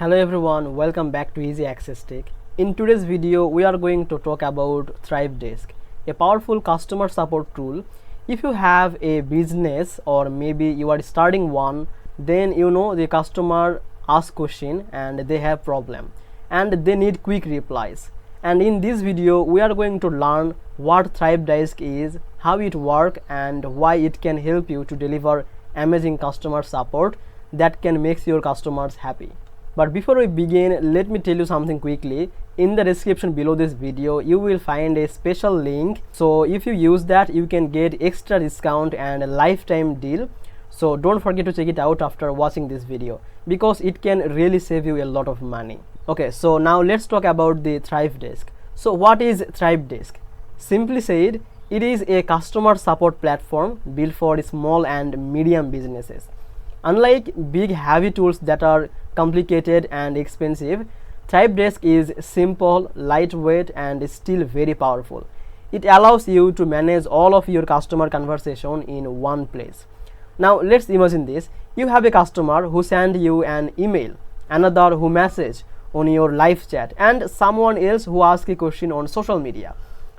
Hello everyone, welcome back to Easy Access Tech. In today's video, we are going to talk about ThriveDesk, a powerful customer support tool. If you have a business or maybe you are starting one, then you know the customer asks question and they have problem and they need quick replies. And in this video, we are going to learn what ThriveDesk is, how it works, and why it can help you to deliver amazing customer support that can make your customers happy. But before we begin, let me tell you something quickly. In the description below this video, you will find a special link. So if you use that, you can get extra discount and a lifetime deal. So don't forget to check it out after watching this video because it can really save you a lot of money. Okay, so now let's talk about the ThriveDesk. So what is ThriveDesk? Simply said, it is a customer support platform built for small and medium businesses. Unlike big heavy tools that are complicated and expensive, ThriveDesk is simple, lightweight, and still very powerful. It allows you to manage all of your customer conversation in one place. Now let's imagine this. You have a customer who sends you an email, another who message on your live chat, and someone else who asks a question on social media.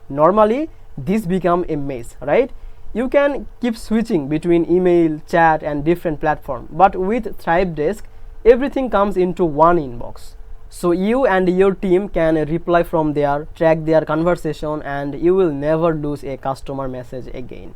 Normally, this becomes a mess, right? You can keep switching between email, chat, and different platforms, but with ThriveDesk, everything comes into one inbox. So you and your team can reply from there, track their conversation, and you will never lose a customer message again.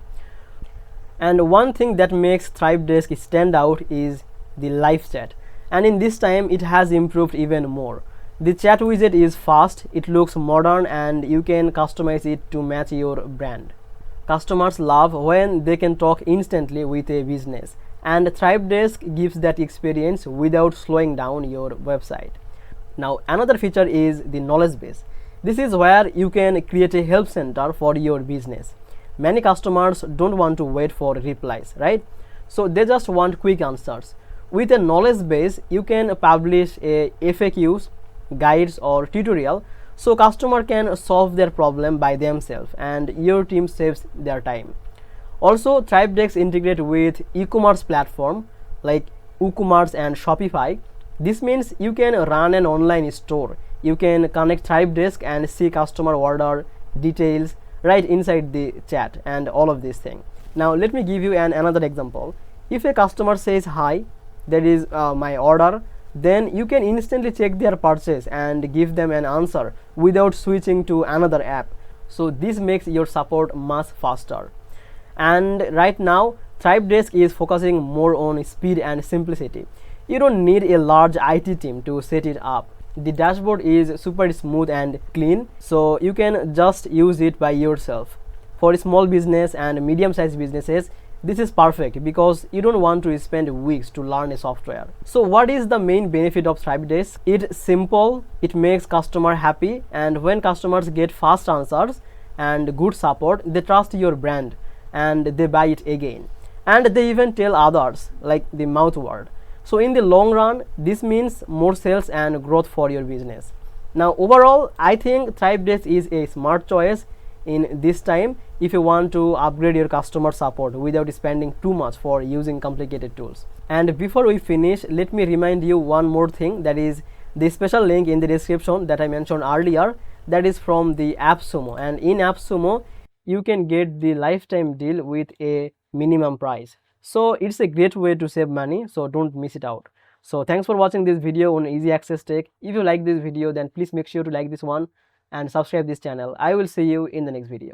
And one thing that makes ThriveDesk stand out is the live chat. And in this time, it has improved even more. The chat widget is fast, it looks modern, and you can customize it to match your brand. Customers love when they can talk instantly with a business, and ThriveDesk gives that experience without slowing down your website. Now another feature is the knowledge base. This is where you can create a help center for your business. Many customers don't want to wait for replies, right? So they just want quick answers. With a knowledge base, you can publish a FAQs, guides, or tutorial so customer can solve their problem by themselves and your team saves their time. Also, ThriveDesk integrate with e-commerce platform like WooCommerce and Shopify. This means you can run an online store. You can connect ThriveDesk and see customer order details right inside the chat and all of these things. Now let me give you another example. If a customer says hi, that is my order, then you can instantly check their purchase and give them an answer without switching to another app. So this makes your support much faster. And right now, ThriveDesk is focusing more on speed and simplicity. You don't need a large IT team to set it up. The dashboard is super smooth and clean, so you can just use it by yourself. For small business and medium-sized businesses, this is perfect because you don't want to spend weeks to learn a software. So what is the main benefit of ThriveDesk? It's simple, it makes customer happy, and when customers get fast answers and good support, they trust your brand and they buy it again. And they even tell others, like the mouth word. So in the long run, this means more sales and growth for your business. Now overall, I think ThriveDesk is a smart choice in this time if you want to upgrade your customer support without spending too much for using complicated tools. And before we finish, let me remind you one more thing, that is the special link in the description that I mentioned earlier, that is from the AppSumo, and in AppSumo you can get the lifetime deal with a minimum price. So it's a great way to save money, so don't miss it out. So thanks for watching this video on Easy Access Tech. If you like this video, then please make sure to like this one and subscribe this channel. I will see you in the next video.